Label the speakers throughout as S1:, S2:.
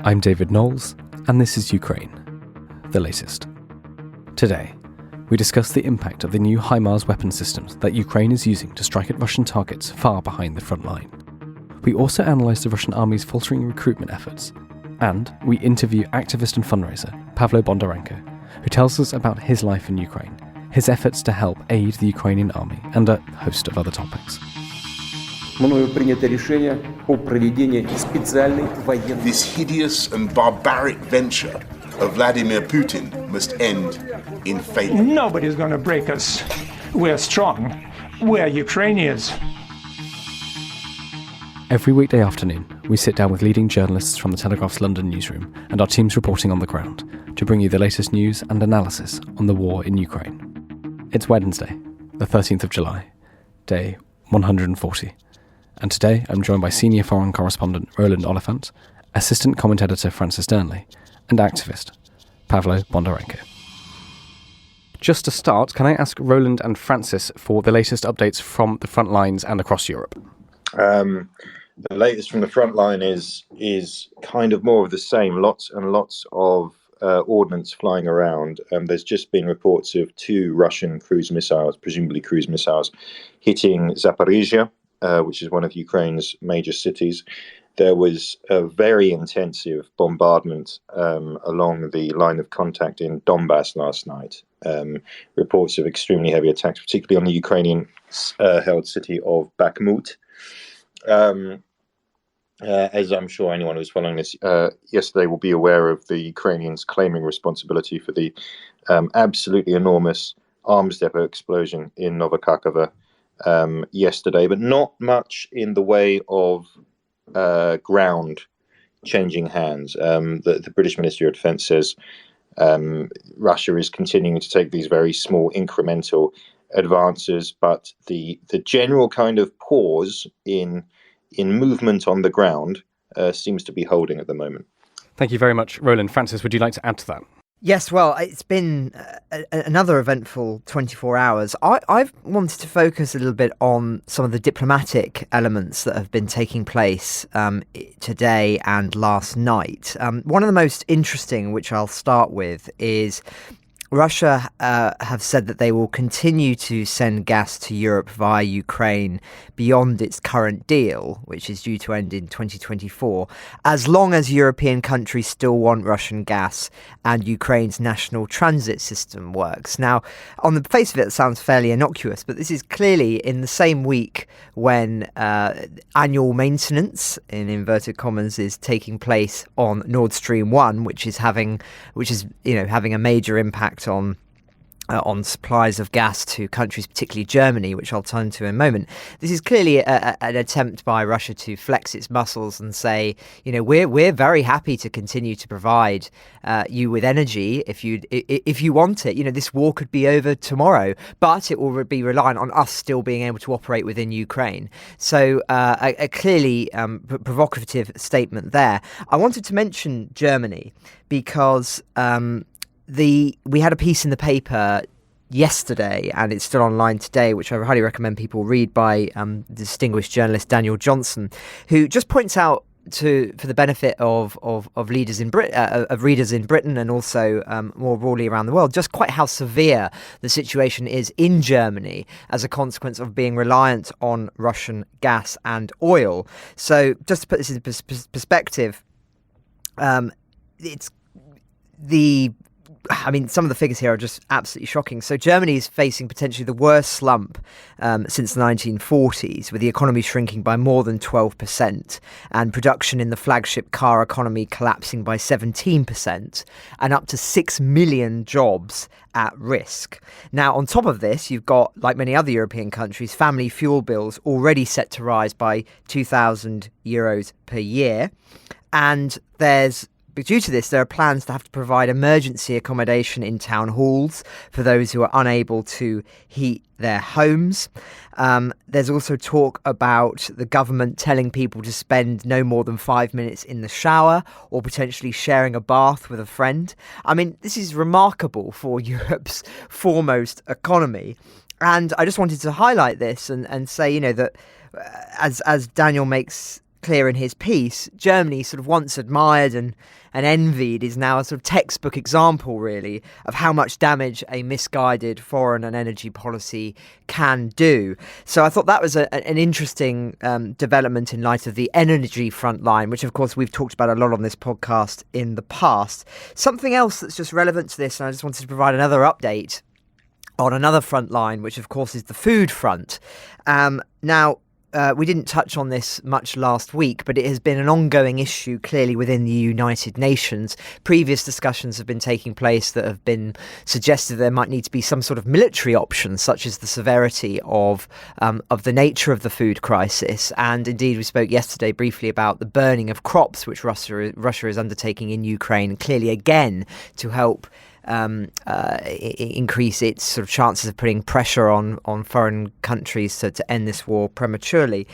S1: I'm David Knowles, and this is Ukraine, the latest. Today, we discuss the impact of the new HIMARs weapon systems that Ukraine is using to strike at Russian targets far behind the front line. We also analyse the Russian army's faltering recruitment efforts, and we interview activist and fundraiser Pavlo Bondarenko, who tells us about his life in Ukraine, his efforts to help aid the Ukrainian army, and a host of other topics.
S2: This hideous and barbaric venture of Vladimir Putin must end in failure.
S3: Nobody's going to break us. We're strong. We're Ukrainians.
S1: Every weekday afternoon, we sit down with leading journalists from the Telegraph's London newsroom and our teams reporting on the ground to bring you the latest news and analysis on the war in Ukraine. It's Wednesday, the 13th of July, day 140. And today I'm joined by senior foreign correspondent Roland Oliphant, assistant comment editor Francis Durnley, and activist Pavlo Bondarenko. Just to start, can I ask Roland and Francis for the latest updates from the front lines and across Europe?
S4: The latest from the front line is kind of more of the same. Lots and lots of ordnance flying around. There's just been reports of 2 Russian cruise missiles, presumably cruise missiles, hitting Zaporizhia, which is one of Ukraine's major cities. There was a very intensive bombardment along the line of contact in Donbass last night. Reports of extremely heavy attacks, particularly on the Ukrainian-held city of Bakhmut. As I'm sure anyone who's following this yesterday will be aware of the Ukrainians claiming responsibility for the absolutely enormous arms depot explosion in Novokakova yesterday, but not much in the way of ground changing hands. The British Ministry of Defence says Russia is continuing to take these very small incremental advances, but the general kind of pause in movement on the ground seems to be holding at the moment.
S1: Thank you very much, Roland. Francis, would you like to add to that?
S5: Yes, well, it's been another eventful 24 hours. I've wanted to focus a little bit on some of the diplomatic elements that have been taking place today and last night. One of the most interesting, which I'll start with, is Russia have said that they will continue to send gas to Europe via Ukraine beyond its current deal, which is due to end in 2024, as long as European countries still want Russian gas and Ukraine's national transit system works. Now, on the face of it, it sounds fairly innocuous, but this is clearly in the same week when annual maintenance, in inverted commas, is taking place on Nord Stream 1, which is having a major impact on supplies of gas to countries, particularly Germany, which I'll turn to in a moment. This is clearly an attempt by Russia to flex its muscles and say, we're very happy to continue to provide you with energy if you want it. This war could be over tomorrow, but it will be reliant on us still being able to operate within Ukraine. So a clearly provocative statement there. I wanted to mention Germany because we had a piece in the paper yesterday, and it's still online today, which I highly recommend people read, by distinguished journalist Daniel Johnson, who just points out for the benefit of leaders in readers in Britain and also more broadly around the world, just quite how severe the situation is in Germany as a consequence of being reliant on Russian gas and oil. So just to put this in perspective, some of the figures here are just absolutely shocking. So Germany is facing potentially the worst slump since the 1940s, with the economy shrinking by more than 12% and production in the flagship car economy collapsing by 17% and up to 6 million jobs at risk. Now, on top of this, you've got, like many other European countries, family fuel bills already set to rise by €2,000 per year. And due to this, there are plans to have to provide emergency accommodation in town halls for those who are unable to heat their homes. There's also talk about the government telling people to spend no more than 5 minutes in the shower or potentially sharing a bath with a friend. This is remarkable for Europe's foremost economy. And I just wanted to highlight this and say, that as Daniel makes clear in his piece, Germany, sort of once admired and envied, is now a sort of textbook example, really, of how much damage a misguided foreign and energy policy can do. So I thought that was an interesting development in light of the energy front line, which, of course, we've talked about a lot on this podcast in the past. Something else that's just relevant to this, and I just wanted to provide another update on another front line, which, of course, is the food front. We didn't touch on this much last week, but it has been an ongoing issue clearly within the United Nations. Previous discussions have been taking place that have been suggested there might need to be some sort of military option, such as the severity of the nature of the food crisis. And indeed, we spoke yesterday briefly about the burning of crops, which Russia is undertaking in Ukraine, clearly again to help increase its sort of chances of putting pressure on foreign countries to end this war prematurely.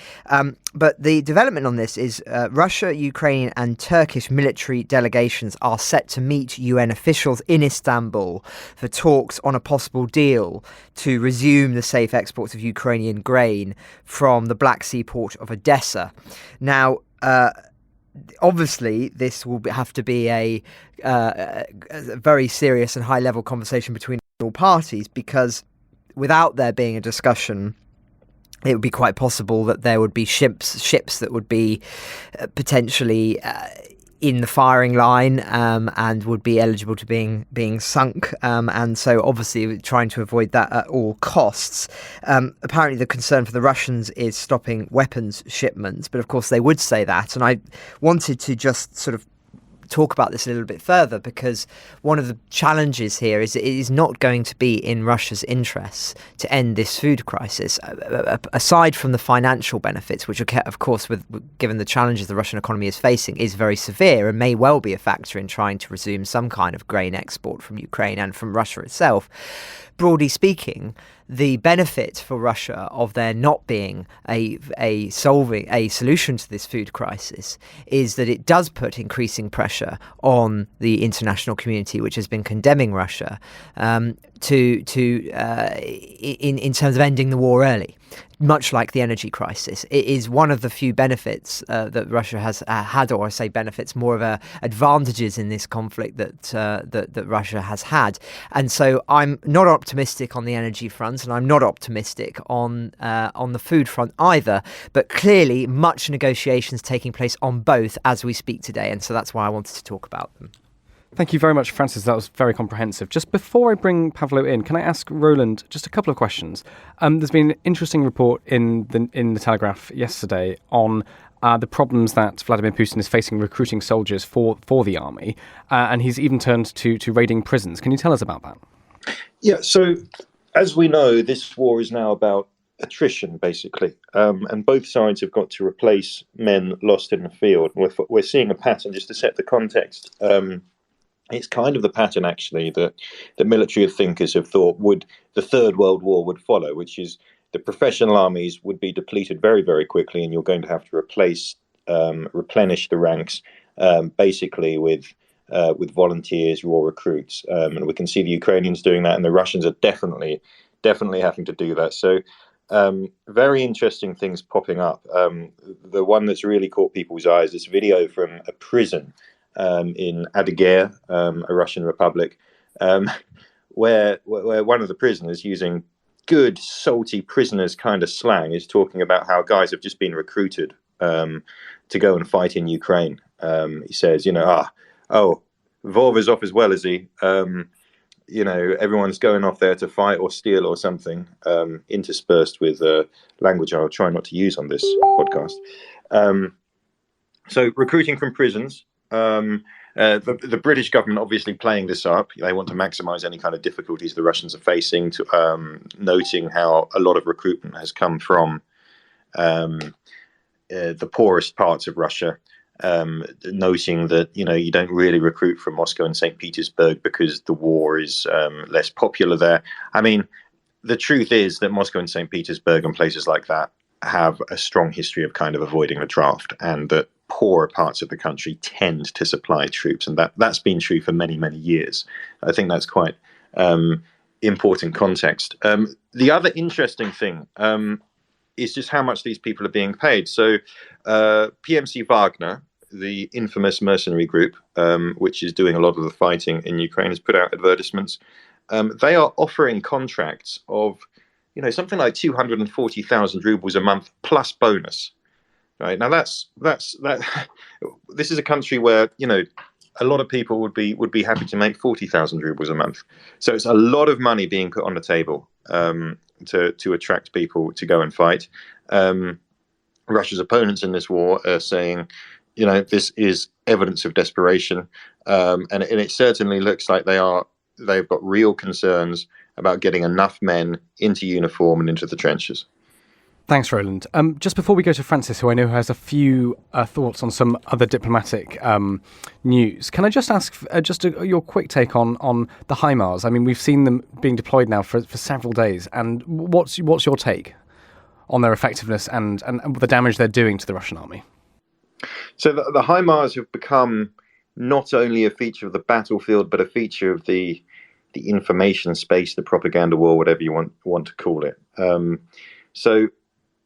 S5: But the development on this is Russia, Ukrainian and Turkish military delegations are set to meet UN officials in Istanbul for talks on a possible deal to resume the safe exports of Ukrainian grain from the Black Sea port of Odessa. Now, obviously, this will have to be a very serious and high-level conversation between all parties, because without there being a discussion, it would be quite possible that there would be ships that would be potentially in the firing line and would be eligible to being sunk, and so obviously trying to avoid that at all costs. Apparently the concern for the Russians is stopping weapons shipments, but of course they would say that, and I wanted to just sort of talk about this a little bit further, because one of the challenges here is it is not going to be in Russia's interests to end this food crisis, aside from the financial benefits, which are, of course, given the challenges the Russian economy is facing, is very severe and may well be a factor in trying to resume some kind of grain export from Ukraine and from Russia itself. Broadly speaking, the benefit for Russia of there not being a solution to this food crisis is that it does put increasing pressure on the international community, which has been condemning Russia in terms of ending the war early. Much like the energy crisis, it is one of the few benefits that Russia has had, or I say benefits, more of advantages in this conflict that Russia has had. And so I'm not optimistic on the energy front, and I'm not optimistic on the food front either. But clearly, much negotiations taking place on both as we speak today, and so that's why I wanted to talk about them.
S1: Thank you very much, Francis. That was very comprehensive. Just before I bring Pavlo in, can I ask Roland just a couple of questions? There's been an interesting report in the Telegraph yesterday on the problems that Vladimir Putin is facing recruiting soldiers for the army, and he's even turned to raiding prisons. Can you tell us about that?
S4: Yeah, so as we know, this war is now about attrition, basically, and both sides have got to replace men lost in the field. We're seeing a pattern, just to set the context. It's kind of the pattern, actually, that the military thinkers have thought the Third World War would follow, which is the professional armies would be depleted very, very quickly, and you're going to have to replenish the ranks, basically with volunteers, raw recruits, and we can see the Ukrainians doing that, and the Russians are definitely having to do that. So very interesting things popping up. The one that's really caught people's eyes, this video from a prison in Adygea, a Russian republic, where one of the prisoners, using good salty prisoners kind of slang, is talking about how guys have just been recruited to go and fight in Ukraine. He says, Vov is off as well, is he? Everyone's going off there to fight or steal or something, interspersed with language I'll try not to use on this podcast. So recruiting from prisons. The British government obviously playing this up. They want to maximize any kind of difficulties the Russians are facing, noting how a lot of recruitment has come from the poorest parts of Russia, noting that you don't really recruit from Moscow and St. Petersburg because the war is less popular there. I mean, the truth is that Moscow and St. Petersburg and places like that have a strong history of kind of avoiding the draft, and that poorer parts of the country tend to supply troops, and that's been true for many, many years. I think that's quite important context. The other interesting thing is just how much these people are being paid. So PMC Wagner, the infamous mercenary group, which is doing a lot of the fighting in Ukraine, has put out advertisements. They are offering contracts of, something like 240,000 rubles a month plus bonus. Right now, that's that. This is a country where a lot of people would be happy to make 40,000 rubles a month. So it's a lot of money being put on the table to attract people to go and fight. Russia's opponents in this war are saying, this is evidence of desperation, and it certainly looks like they've got real concerns about getting enough men into uniform and into the trenches.
S1: Thanks, Roland. Just before we go to Francis, who I know has a few thoughts on some other diplomatic news, can I just ask your quick take on the HIMARs? I mean, we've seen them being deployed now for several days, and what's your take on their effectiveness and the damage they're doing to the Russian army?
S4: So the HIMARs have become not only a feature of the battlefield, but a feature of the information space, the propaganda war, whatever you want to call it. So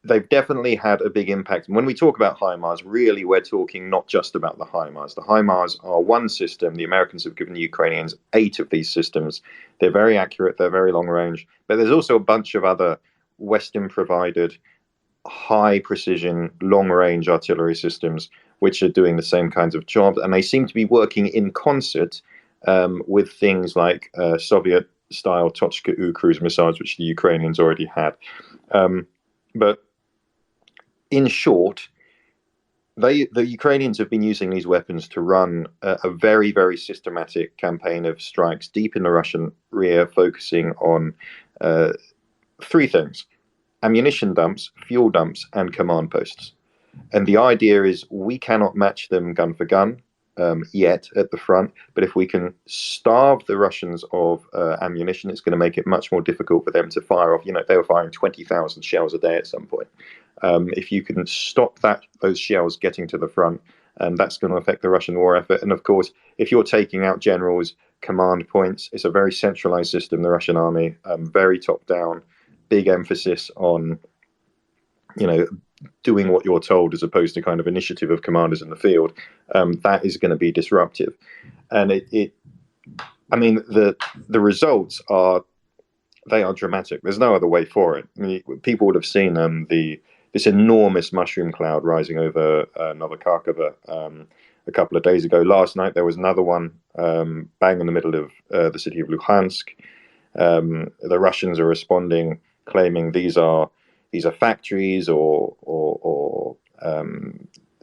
S4: they've definitely had a big impact. And when we talk about HIMARs, really we're talking not just about the HIMARs. The HIMARs are one system. The Americans have given the Ukrainians 8 of these systems. They're very accurate. They're very long range. But there's also a bunch of other Western-provided high precision, long range artillery systems which are doing the same kinds of jobs. And they seem to be working in concert with things like Soviet-style Tochka-U cruise missiles, which the Ukrainians already had. But in short, the Ukrainians have been using these weapons to run a very, very systematic campaign of strikes deep in the Russian rear, focusing on 3 things: ammunition dumps, fuel dumps, and command posts. And the idea is we cannot match them gun for gun yet at the front, but if we can starve the Russians of ammunition, it's going to make it much more difficult for them to fire off. They were firing 20,000 shells a day at some point. If you can stop those shells getting to the front, that's going to affect the Russian war effort. And of course, if you're taking out generals, command points, it's a very centralized system, the Russian army, very top down, big emphasis on, doing what you're told as opposed to kind of initiative of commanders in the field. That is going to be disruptive. And the results are dramatic. There's no other way for it. I mean, people would have seen this enormous mushroom cloud rising over Novokharkova a couple of days ago. Last night there was another one bang in the middle of the city of Luhansk. The Russians are responding, claiming these are factories or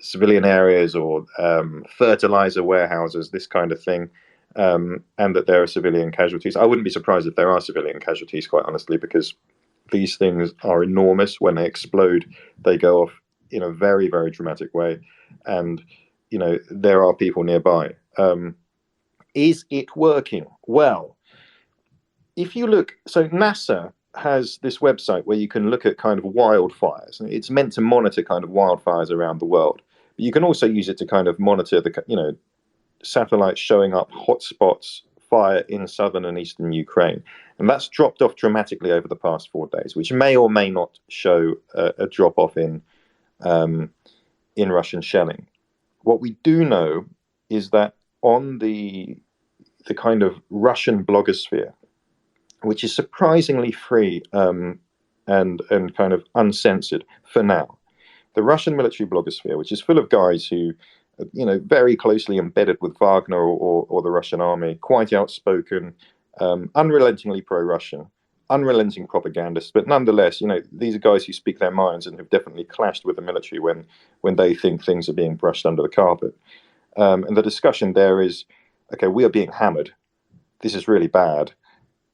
S4: civilian areas or fertilizer warehouses, this kind of thing, and that there are civilian casualties. I wouldn't be surprised if there are civilian casualties, quite honestly, because these things are enormous. When they explode, they go off in a very, very dramatic way, and there are people nearby. Is it working? Well, if you look, so NASA has this website where you can look at kind of wildfires. It's meant to monitor kind of wildfires around the world. But you can also use it to kind of monitor the, satellites showing up hotspots, fire in southern and eastern Ukraine. And that's dropped off dramatically over the past 4 days, which may or may not show a drop off in Russian shelling. What we do know is that on the kind of Russian blogosphere, which is surprisingly free and kind of uncensored for now, the Russian military blogosphere, which is full of guys who, very closely embedded with Wagner or the Russian army, quite outspoken, unrelentingly pro-Russian, unrelenting propagandists, but nonetheless, these are guys who speak their minds and have definitely clashed with the military when they think things are being brushed under the carpet. And the discussion there is, okay, we are being hammered. This is really bad.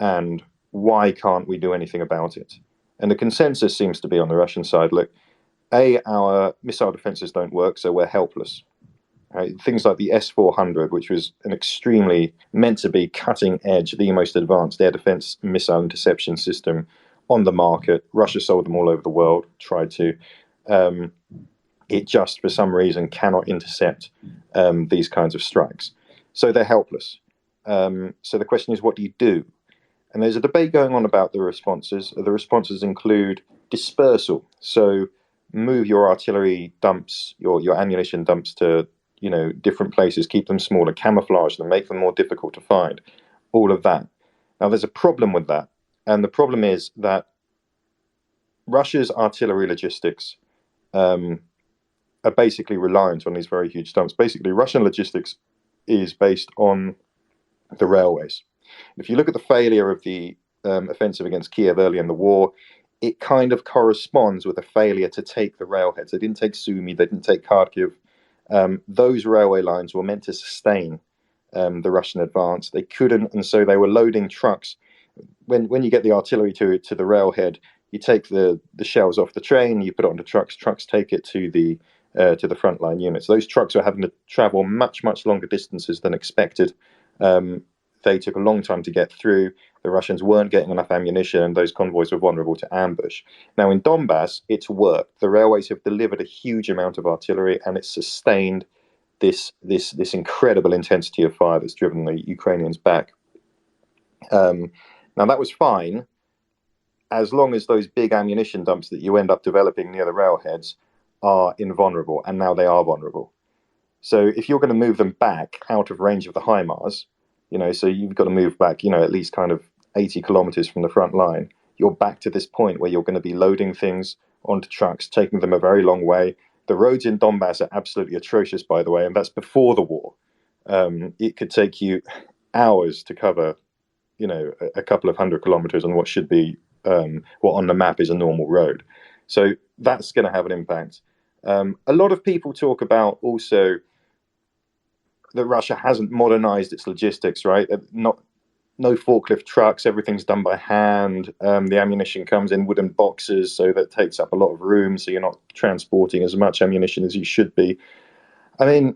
S4: And why can't we do anything about it? And the consensus seems to be on the Russian side, look, our missile defenses don't work, so we're helpless. Right? Things like the S-400, which was an extremely meant to be cutting edge, the most advanced air defense missile interception system on the market. Russia sold them all over the world, tried to. It just, for some reason, cannot intercept these kinds of strikes. So they're helpless. So the question is, what do you do? And there's a debate going on about the responses. The responses include dispersal. So move your artillery dumps, your ammunition dumps to, different places, keep them smaller, camouflage them, make them more difficult to find, all of that. Now, there's a problem with that. And the problem is that Russia's artillery logistics are basically reliant on these very huge dumps. Basically, Russian logistics is based on the railways. If you look at the failure of the offensive against Kiev early in the war, it kind of corresponds with a failure to take the railheads. They didn't take Sumy, they didn't take Kharkiv. Those railway lines were meant to sustain the Russian advance. They couldn't, and so they were loading trucks. When you get the artillery to the railhead, you take the shells off the train, you put it onto trucks. Trucks take it to the frontline units. Those trucks were having to travel much longer distances than expected. They took a long time to get through. The Russians weren't getting enough ammunition, and those convoys were vulnerable to ambush. Now, in Donbass, it's worked. The railways have delivered a huge amount of artillery, and it's sustained this incredible intensity of fire that's driven the Ukrainians back. Now, that was fine, as long as those big ammunition dumps that you end up developing near the railheads are invulnerable, and now they are vulnerable. So if you're going to move them back out of range of the HIMARs, so you've got to move back, at least kind of 80 kilometers from the front line, you're back to this point where you're going to be loading things onto trucks, taking them a very long way. The roads in Donbass are absolutely atrocious, by the way, and that's before the war. It could take you hours to cover, a couple of 100 kilometers on what should be, what on the map is a normal road. So that's going to have an impact. A lot of people talk about also that Russia hasn't modernized its logistics, right? No forklift trucks, everything's done by hand. The ammunition comes in wooden boxes, so that takes up a lot of room, so you're not transporting as much ammunition as you should be. I mean,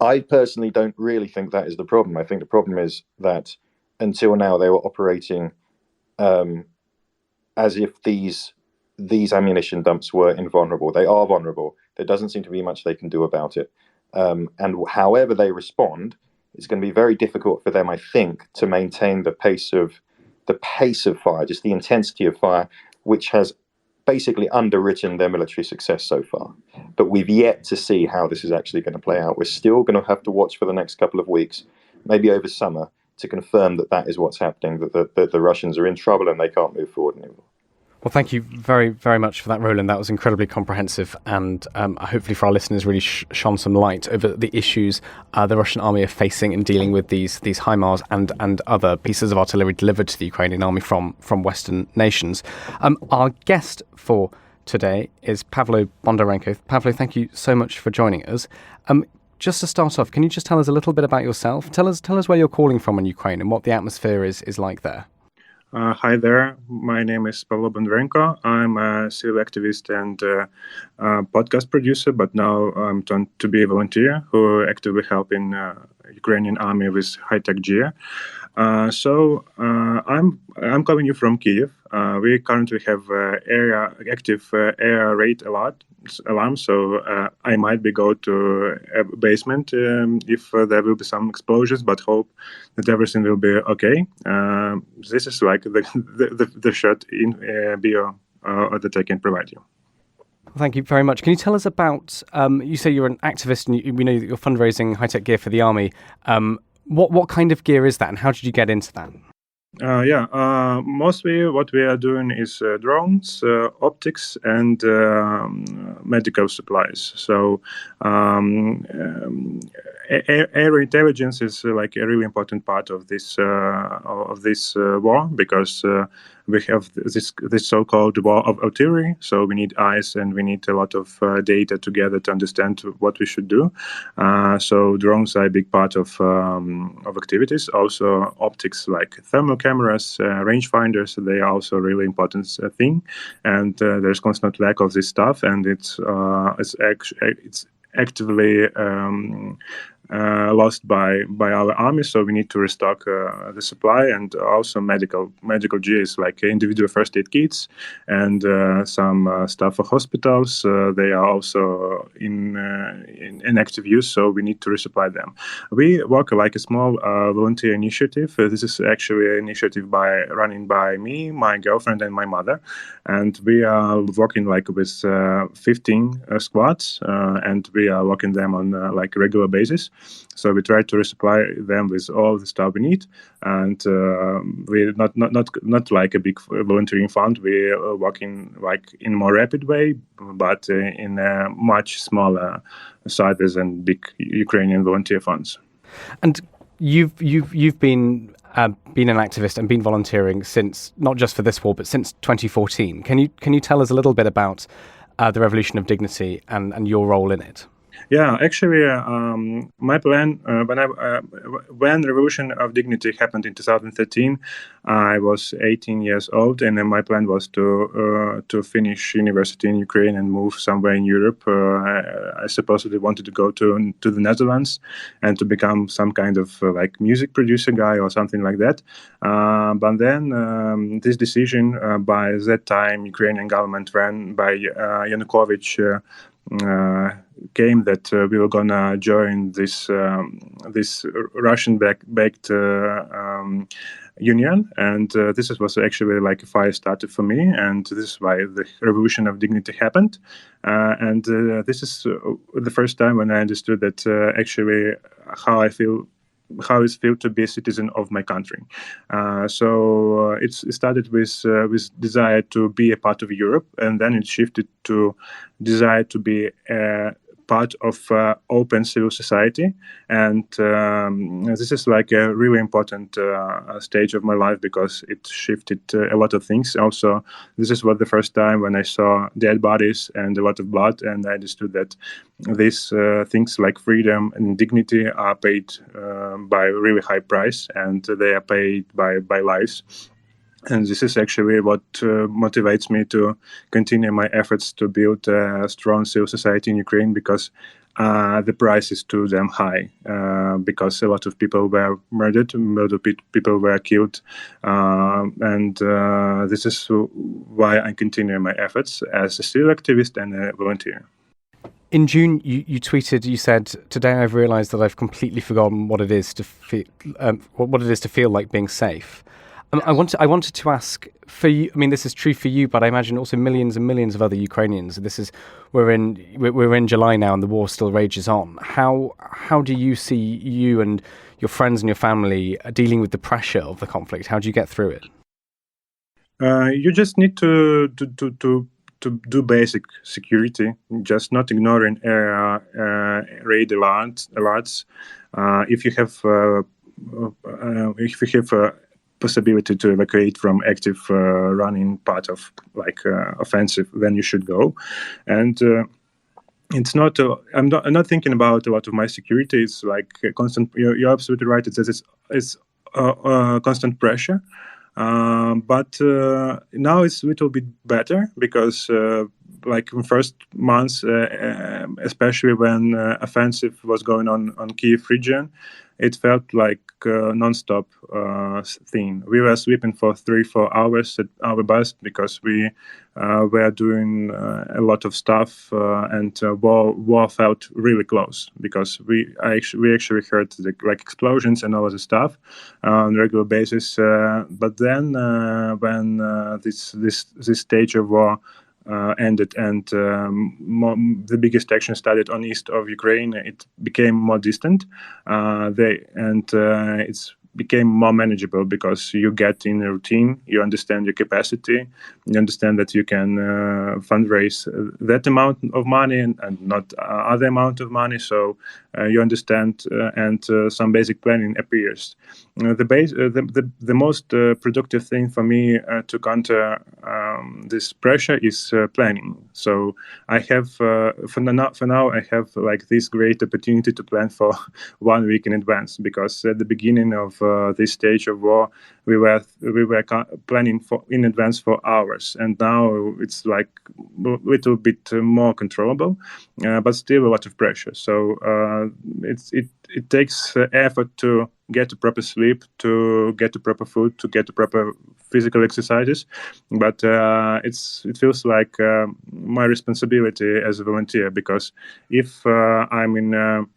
S4: I personally don't really think that is the problem. I think the problem is that until now they were operating as if these ammunition dumps were invulnerable. They are vulnerable. There doesn't seem to be much they can do about it. And however they respond, it's going to be very difficult for them, I think, to maintain the pace of fire, just the intensity of fire, which has basically underwritten their military success so far. But we've yet to see how this is actually going to play out. We're still going to have to watch for the next couple of weeks, maybe over summer, to confirm that is what's happening, that the Russians are in trouble and they can't move forward anymore.
S1: Well, thank you very, very much for that, Roland. That was incredibly comprehensive, and hopefully for our listeners really shone some light over the issues the Russian army are facing in dealing with these HIMARs and other pieces of artillery delivered to the Ukrainian army from Western nations. Our guest for today is Pavlo Bondarenko. Pavlo, thank you so much for joining us. Just to start off, can you just tell us a little bit about yourself? Tell us where you're calling from in Ukraine and what the atmosphere is like there.
S6: Hi there, my name is Pavlo Bondarenko. I'm a civil activist and podcast producer, but now I'm turned to be a volunteer who actively helping Ukrainian army with high-tech gear. So I'm calling you from Kiev. We currently have active air raid alarm, so I might be go to a basement if there will be some explosions, but hope that everything will be okay. This is like the short in bio that I can provide you.
S1: Thank you very much. Can you tell us about, you say you're an activist and we know that you're fundraising high-tech gear for the army. What kind of gear is that and how did you get into that? Mostly what we are doing is drones, optics, and medical supplies. So air intelligence is like a really important part of this war, because we have this so-called war of artillery. So we need eyes and we need a lot of data together to understand what we should do. So drones are a big part of activities. Also optics like thermal cameras, rangefinders, they are also a really important thing. And there's constant lack of this stuff, and it's actively
S6: lost by our army, so we need to restock the supply, and also medical gears like individual first aid kits and some stuff for hospitals. They are also in active use, so we need to resupply them. We work like a small volunteer initiative. This is actually an initiative running by me, my girlfriend, and my mother, and we are working like with 15 squads, and we are working them on like a regular basis. So we try to resupply them with all the stuff we need, and we're not like a big volunteering fund. We're working like in a more rapid way, but in a much smaller sizes than big Ukrainian volunteer funds.
S1: And you've been an activist and been volunteering since, not just for this war, but since 2014. Can you tell us a little bit about the Revolution of Dignity and your role in it?
S6: Yeah, actually, my plan when Revolution of Dignity happened in 2013, I was 18 years old, and my plan was to finish university in Ukraine and move somewhere in Europe. I supposedly wanted to go to the Netherlands and to become some kind of like music producer guy or something like that. But then this decision by that time Ukrainian government ran by Yanukovych came that we were gonna join this Russian-backed union, and this was actually like a fire starter for me, and this is why the Revolution of Dignity happened. And this is the first time when I understood that actually how it feels to be a citizen of my country. So it started with desire to be a part of Europe, and then it shifted to desire to be a part of open civil society. And this is like a really important stage of my life because it shifted a lot of things. Also, this is what the first time when I saw dead bodies and a lot of blood, and I understood that these things like freedom and dignity are paid by a really high price, and they are paid by lives. And this is actually what motivates me to continue my efforts to build a strong civil society in Ukraine, because the price is too damn high, because a lot of people were murdered, people were killed, and this is why I continue my efforts as a civil activist and a volunteer.
S1: In June, you tweeted. You said, "Today, I've realised that I've completely forgotten what it is to feel like being safe." I wanted to ask for you. I mean, this is true for you, but I imagine also millions and millions of other Ukrainians. We're in July now, and the war still rages on. How do you see you and your friends and your family dealing with the pressure of the conflict? How do you get through it?
S6: You just need to do basic security, just not ignoring raid alerts. If you have possibility to evacuate from active running part of like offensive, then you should go. And it's not. I'm not thinking about a lot of my security. It's like a constant. You're absolutely right. It's constant pressure. But now it's a little bit better because like in first months, especially when offensive was going on Kyiv region, it felt like non-stop thing. We were sleeping for 3-4 hours at our best because we were doing a lot of stuff, and war felt really close because we actually heard the explosions and all of the stuff on a regular basis. But then when this stage of war ended and the biggest action started on east of Ukraine, it became more distant. It's became more manageable because you get in a routine, you understand your capacity, you understand that you can fundraise that amount of money and not other amount of money. So you understand, and some basic planning appears. The most productive thing for me to counter this pressure is planning. So I have for now I have like this great opportunity to plan for 1 week in advance, because at the beginning of this stage of war, we were planning for in advance for hours, and now it's like a little bit more controllable, but still a lot of pressure. So it takes effort to get a proper sleep, to get the proper food, to get the proper physical exercises, but it feels like my responsibility as a volunteer, because if I'm in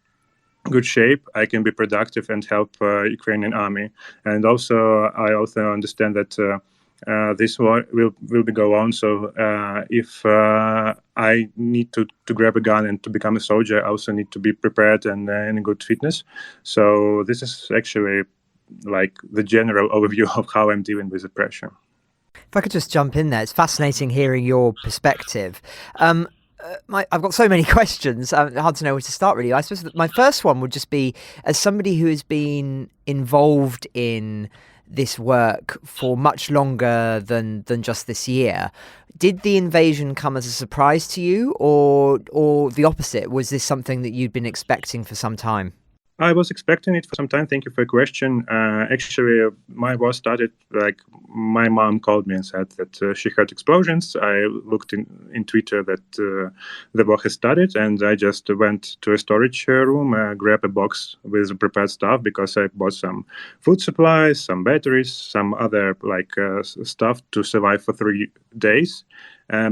S6: good shape, I can be productive and help Ukrainian army. And also, I also understand that this war will be go on. So if I need to grab a gun and to become a soldier, I also need to be prepared and in good fitness. So this is actually like the general overview of how I'm dealing with the pressure.
S5: If I could just jump in there, it's fascinating hearing your perspective. I've got so many questions, hard to know where to start really. I suppose that my first one would just be, as somebody who has been involved in this work for much longer than just this year, did the invasion come as a surprise to you, or the opposite? Was this something that you'd been expecting for some time?
S6: I was expecting it for some time. Thank you for your question. Actually, my war started like my mom called me and said that she heard explosions. I looked in Twitter that the war has started, and I just went to a storage room, grabbed a box with prepared stuff, because I bought some food supplies, some batteries, some other stuff to survive for 3 days.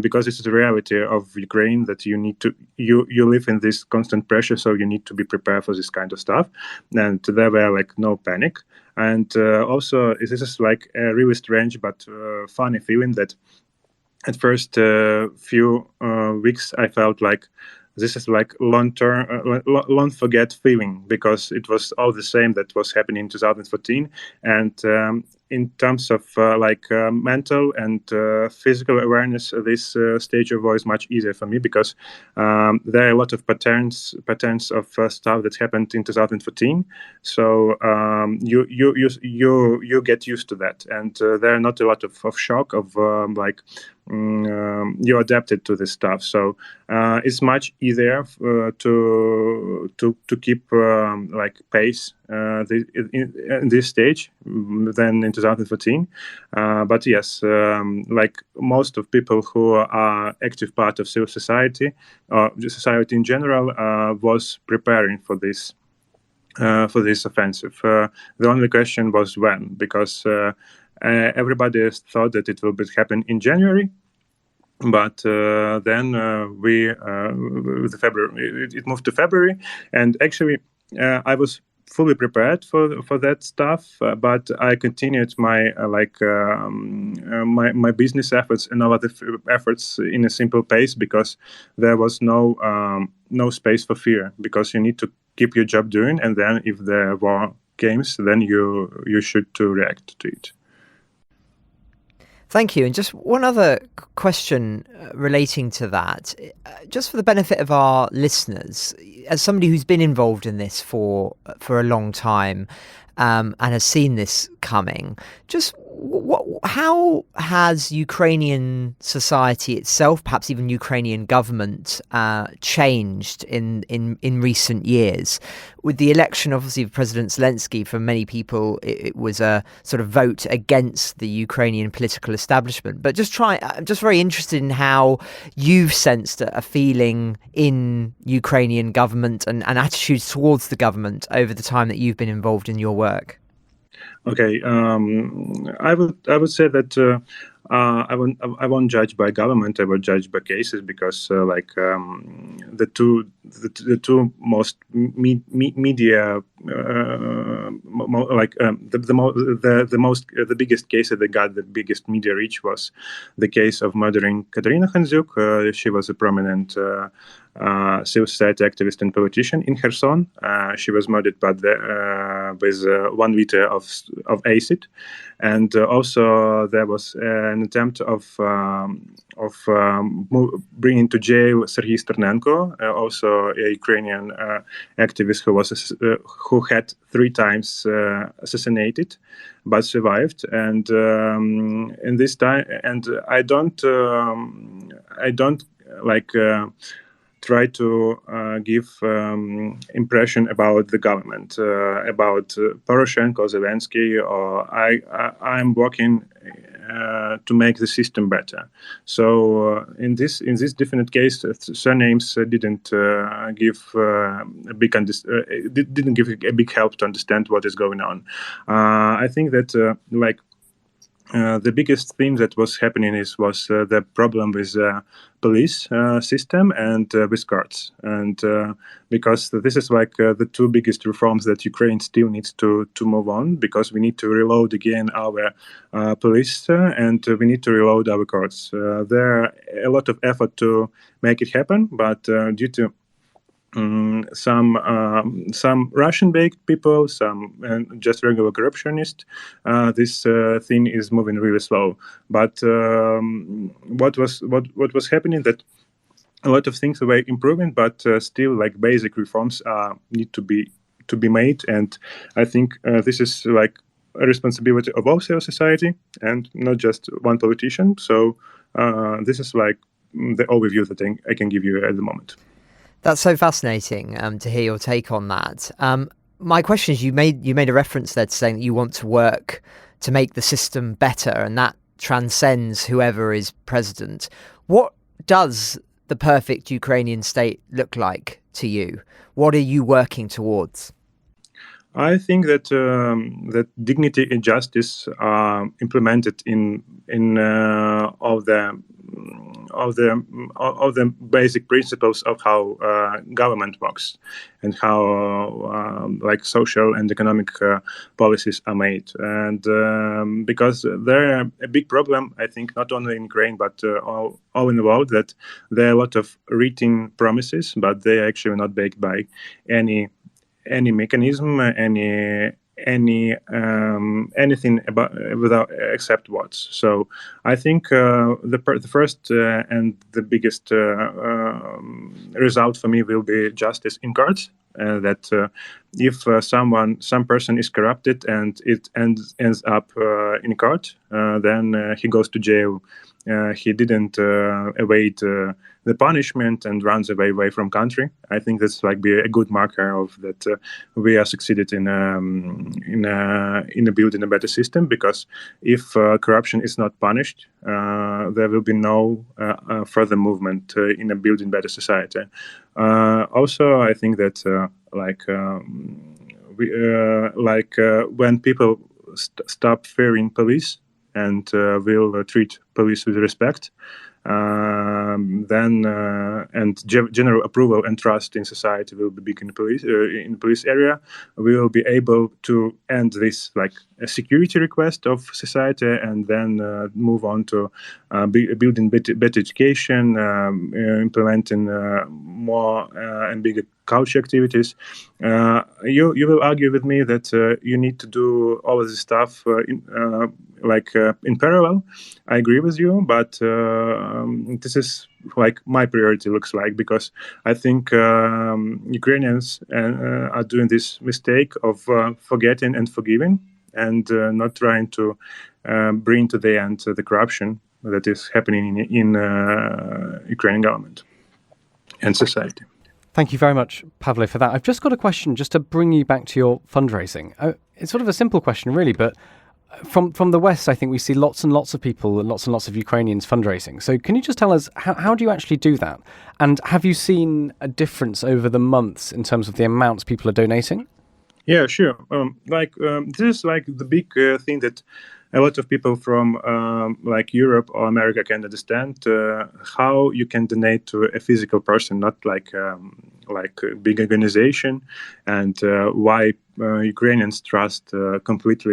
S6: Because it's the reality of Ukraine that you need to you live in this constant pressure, so you need to be prepared for this kind of stuff. And there were like no panic, and also this is like a really strange but funny feeling that at first few weeks I felt like this is like long forget feeling, because it was all the same that was happening in 2014, and in terms of mental and physical awareness, this stage of war is much easier for me, because there are a lot of patterns of stuff that happened in 2014. So you get used to that, and there are not a lot of shock of you adapted to this stuff. So it's much easier to keep pace in this stage than in 2014. But yes, like most of people who are active part of civil society or society in general was preparing for this offensive. The only question was when, because everybody thought that it will happen in January. But then it moved to February, and actually I was fully prepared for that stuff, but I continued my my business efforts and other efforts in a simple pace, because there was no space for fear, because you need to keep your job doing, and then if the war comes, then you should to react to it.
S5: Thank you. And just one other question relating to that, just for the benefit of our listeners, as somebody who's been involved in this for a long time and has seen this coming, just how has Ukrainian society itself, perhaps even Ukrainian government, changed in recent years? With the election, obviously, of President Zelensky, for many people, it was a sort of vote against the Ukrainian political establishment. But I'm just very interested in how you've sensed a feeling in Ukrainian government and attitudes towards the government over the time that you've been involved in your work.
S6: Okay, I would say that I won't judge by government. I will judge by cases, because the two most media the biggest case that got the biggest media reach was the case of murdering Katerina Handzuk. She was a prominent civil society activist and politician in Kherson. She was murdered with 1 liter of acid, and also there was an attempt of bringing to jail Sergei Sternenko, also a Ukrainian activist who had 3 times assassinated, but survived. And in this time, and I don't try to give impression about the government, about Poroshenko, Zelensky, or I'm working to make the system better. So in this definite case, surnames didn't give didn't give a big help to understand what is going on. I think that the biggest thing that was happening was the problem with police system and with courts, and because this is the two biggest reforms that Ukraine still needs to move on, because we need to reload again our police and we need to reload our courts. There are a lot of effort to make it happen, but due to some Russian-baked people, some just regular corruptionists. This thing is moving really slow. But what was happening that a lot of things were improving, but still basic reforms need to be made. And I think this is a responsibility of all civil society and not just one politician. So this is the overview that I can give you at the moment.
S5: That's so fascinating to hear your take on that. My question is, you made a reference there to saying that you want to work to make the system better, and that transcends whoever is president. What does the perfect Ukrainian state look like to you? What are you working towards?
S6: I think that that dignity and justice are implemented in all the basic principles of how government works and how social and economic policies are made. And because there are a big problem, I think, not only in Ukraine but all in the world, that there are a lot of written promises, but they are actually not backed by any mechanism, anything without except words. So I think the first and the biggest result for me will be justice in courts. That if some person is corrupted and it ends up in court, then he goes to jail. He didn't evade the punishment and runs away from country. I think that's be a good marker of that we are succeeded in building a better system. Because if corruption is not punished, there will be no further movement in a building better society. Also, I think that when people stop fearing police and will treat police with respect, then general approval and trust in society will be big in the police area. We will be able to end this a security request of society, and then move on to building better education, implementing more and bigger culture activities. You will argue with me that you need to do all of this stuff in parallel. I agree with you, but this is my priority looks like, because I think Ukrainians are doing this mistake of forgetting and forgiving, and not trying to bring to the end the corruption that is happening in Ukrainian government and society.
S1: Thank you very much, Pavlo, for that. I've just got a question just to bring you back to your fundraising. It's sort of a simple question, really, but from the West, I think we see lots and lots of people and lots of Ukrainians fundraising. So can you just tell us, how do you actually do that? And have you seen a difference over the months in terms of the amounts people are donating?
S6: Yeah, sure. This is the big thing that a lot of people from Europe or America can understand, how you can donate to a physical person, not like a big organization, and why Ukrainians trust complete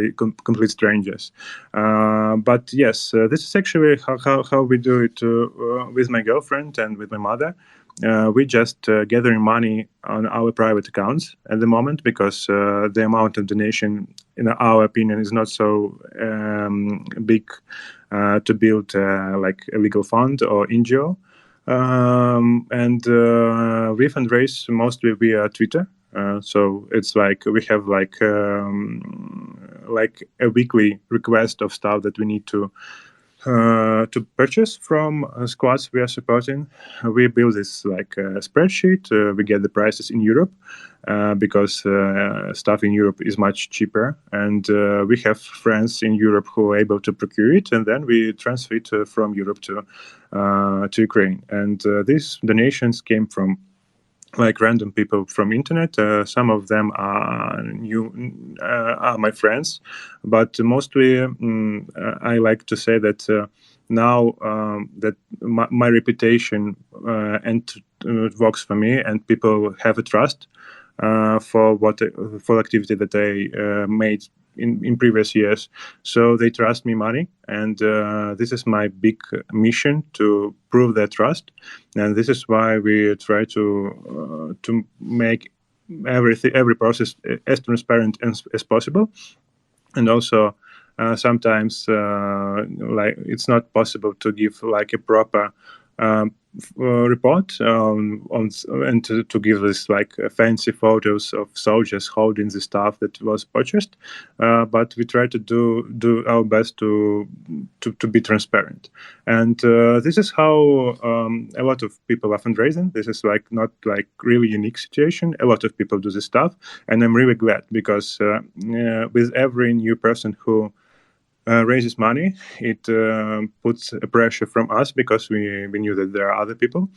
S6: strangers. But yes, this is actually how we do it with my girlfriend and with my mother. We just gathering money on our private accounts at the moment, because the amount of donation, in our opinion, is not so big to build a legal fund or NGO. And we fundraise mostly via Twitter. So it's we have a weekly request of stuff that we need to to purchase from squads we are supporting. We build this like spreadsheet. We get the prices in Europe because stuff in Europe is much cheaper, and we have friends in Europe who are able to procure it, and then we transfer it from Europe to Ukraine. And these donations came from like random people from internet. Some of them are my friends, but mostly I like to say that now that my reputation and works for me, and people have a trust for activity that I made in previous years. So they trust me money, and this is my big mission to prove their trust. And this is why we try to make every process as transparent as possible. And also sometimes like it's not possible to give like a proper report and to give this like fancy photos of soldiers holding the stuff that was purchased, but we try to do our best to be transparent. And this is how a lot of people are fundraising. This is like not like really unique situation. A lot of people do this stuff, and I'm really glad, because with every new person who raises money, it puts a pressure from us, because we knew that there are other people.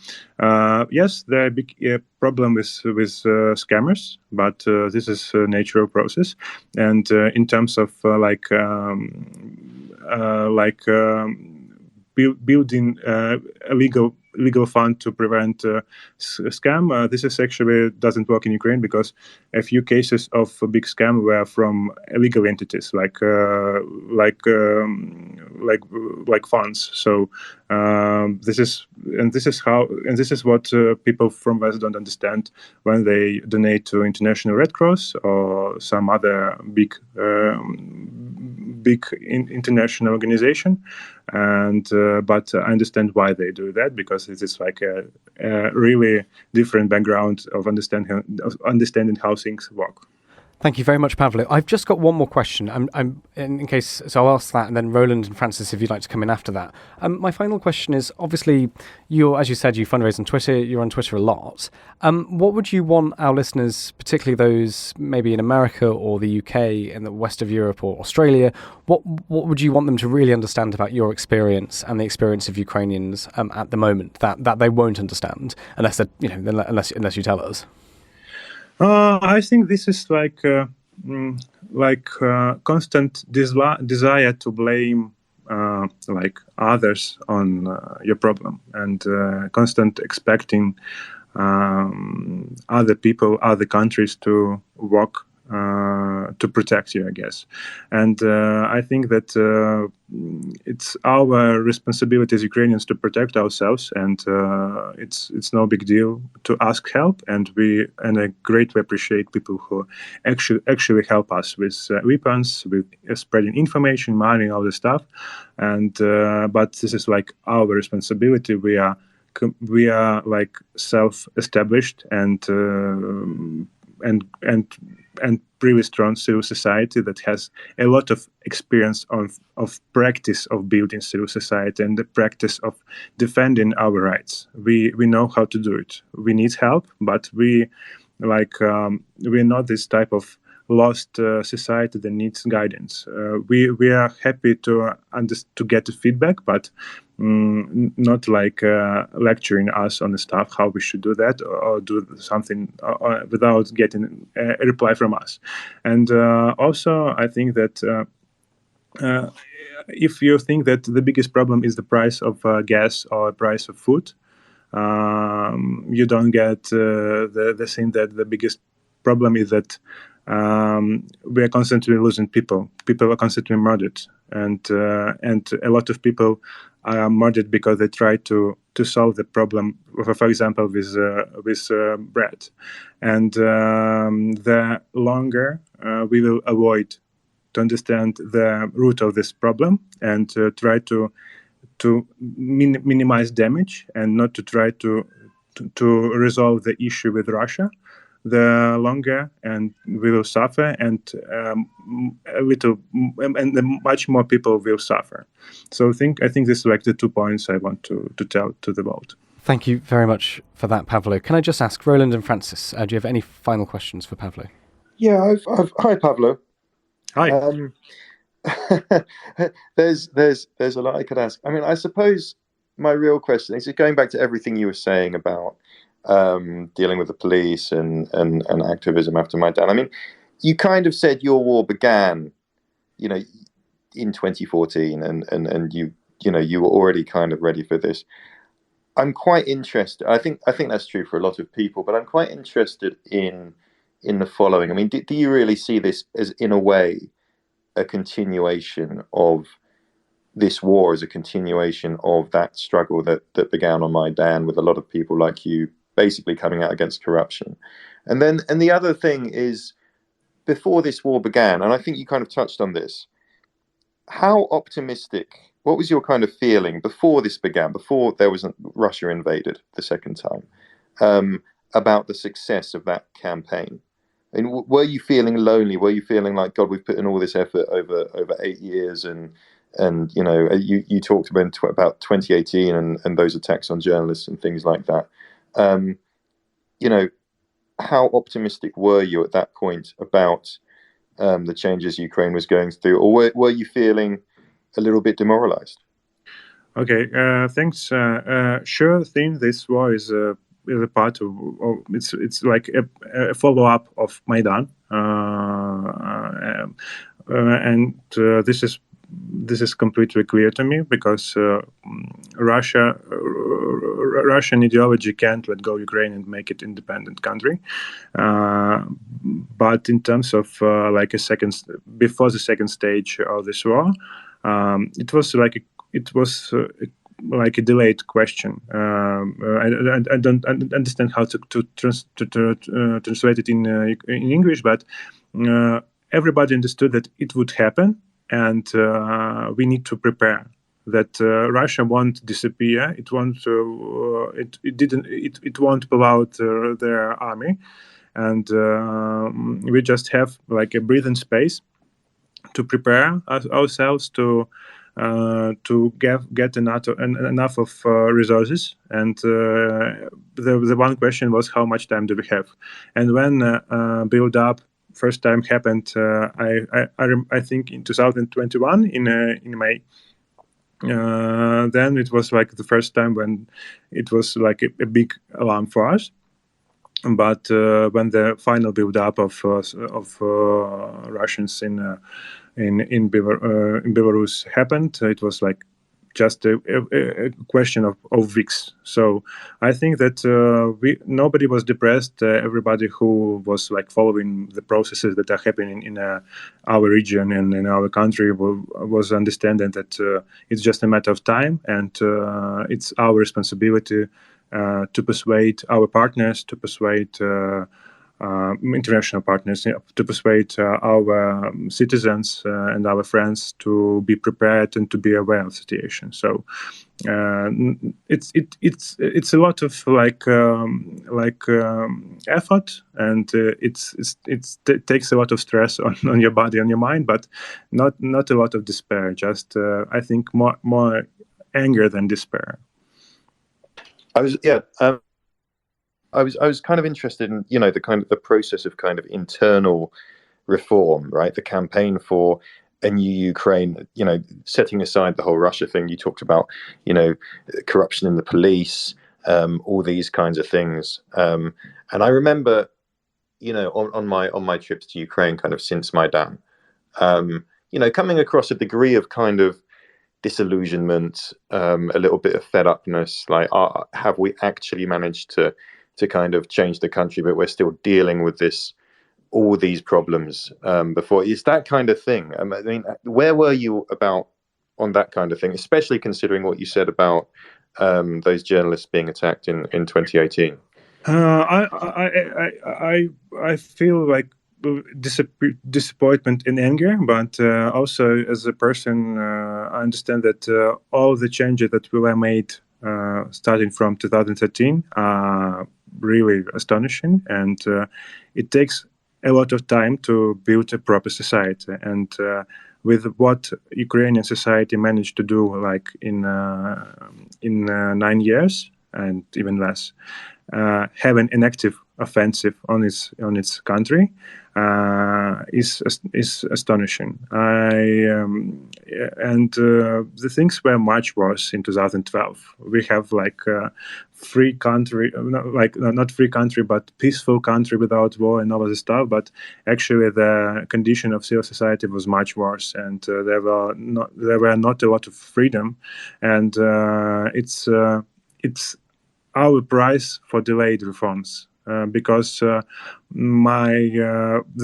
S6: Yes, there are big problem with scammers, but this is a natural process. And in terms of building a legal fund to prevent scam. This is actually doesn't work in Ukraine, because a few cases of a big scam were from illegal entities like funds. So this is what people from West don't understand when they donate to International Red Cross or some other big international organization. And but I understand why they do that, because it is like a really different background of understanding how things work.
S1: Thank you very much, Pavlo. I've just got one more question. I'm in case, so I'll ask that, and then Roland and Francis, if you'd like to come in after that. My final question is, obviously, as you said, you fundraise on Twitter. You're on Twitter a lot. What would you want our listeners, particularly those maybe in America or the UK, in the west of Europe or Australia, what would you want them to really understand about your experience and the experience of Ukrainians at the moment that they won't understand unless you tell us?
S6: I think this is constant desire to blame like others on your problem, and constant expecting other people, other countries to work to protect you, I guess. And I think that it's our responsibility as Ukrainians to protect ourselves, and it's no big deal to ask help. And I greatly appreciate people who actually help us with weapons, with spreading information, money, all this stuff. And but this is like our responsibility. We are like self-established and pretty strong civil society that has a lot of experience of practice of building civil society and the practice of defending our rights. We know how to do it. We need help, but we're not this type of lost society that needs guidance. We are happy to get the feedback, but not like lecturing us on the stuff how we should do that or do something without getting a reply from us. And also, I think that if you think that the biggest problem is the price of gas or price of food, you don't get the thing that the biggest problem is that we are constantly losing people. People are constantly murdered, and a lot of people are murdered because they try to solve the problem. For example, with bread, and the longer we will avoid to understand the root of this problem and try to minimize damage and not to try to resolve the issue with Russia, the longer, and we will suffer, and much more people will suffer. So I think this is like the 2 points I want to tell to the world.
S1: Thank you very much for that, Pavlo. Can I just ask, Roland and Francis, do you have any final questions for Pavlo?
S4: Yeah, hi, Pavlo.
S6: Hi.
S4: There's a lot I could ask. I mean, I suppose my real question is going back to everything you were saying about dealing with the police and activism after Maidan. I mean, you kind of said your war began, in 2014, and you were already kind of ready for this. I'm quite interested. I think that's true for a lot of people, but I'm quite interested in the following. I mean, do you really see this as, in a way, a continuation of this war, as a continuation of that struggle that began on Maidan, with a lot of people like you basically coming out against corruption? And the other thing is, before this war began, and I think you kind of touched on this, how optimistic, what was your kind of feeling before this began, before Russia invaded the second time, about the success of that campaign? I mean, were you feeling lonely? Were you feeling like, God, we've put in all this effort over 8 years, and you talked about 2018 and those attacks on journalists and things like that. How optimistic were you at that point about the changes Ukraine was going through, or were you feeling a little bit demoralized?
S6: Okay, thanks. Sure thing. This war is a part of it's like a follow-up of Maidan, and this is completely clear to me, because Russian ideology can't let go Ukraine and make it independent country. But in terms of before the second stage of this war, it was like a delayed question. I don't understand how to translate it in English, but everybody understood that it would happen, and we need to prepare. That Russia won't disappear. It won't. It won't pull out their army, and we just have like a breathing space to prepare ourselves to get enough of resources. And the one question was, how much time do we have? And when build up first time happened, I think in 2021 in May. Then it was like the first time when it was like a big alarm for us. But when the final build-up of Russians in Belarus happened, it was like just a question of weeks. So I think that nobody was depressed. Everybody who was like following the processes that are happening in our region and in our country was understanding that it's just a matter of time, and it's our responsibility to persuade our partners, to persuade international partners, to persuade our citizens and our friends to be prepared and to be aware of the situation. So it's a lot of effort, and it takes a lot of stress on your body, on your mind, but not a lot of despair. Just I think more anger than despair.
S4: I was kind of interested in the process of kind of internal reform, right? The campaign for a new Ukraine, setting aside the whole Russia thing. You talked about corruption in the police, all these kinds of things, and I remember on my trips to Ukraine, kind of since Maidan, coming across a degree of kind of disillusionment, a little bit of fed upness, like have we actually managed to kind of change the country, but we're still dealing with all these problems before. It's that kind of thing. I mean, where were you on that kind of thing, especially considering what you said about those journalists being attacked in 2018?
S6: I feel like disappointment and anger, but also as a person, I understand that all the changes that were made starting from 2013 really astonishing, and it takes a lot of time to build a proper society. And with what Ukrainian society managed to do, like in 9 years and even less, having an active offensive on its country is astonishing. The things were much worse in 2012. We have like free country, not free country, but peaceful country without war and all of this stuff. But actually, the condition of civil society was much worse, and there were not a lot of freedom, and it's our price for delayed reforms. Because the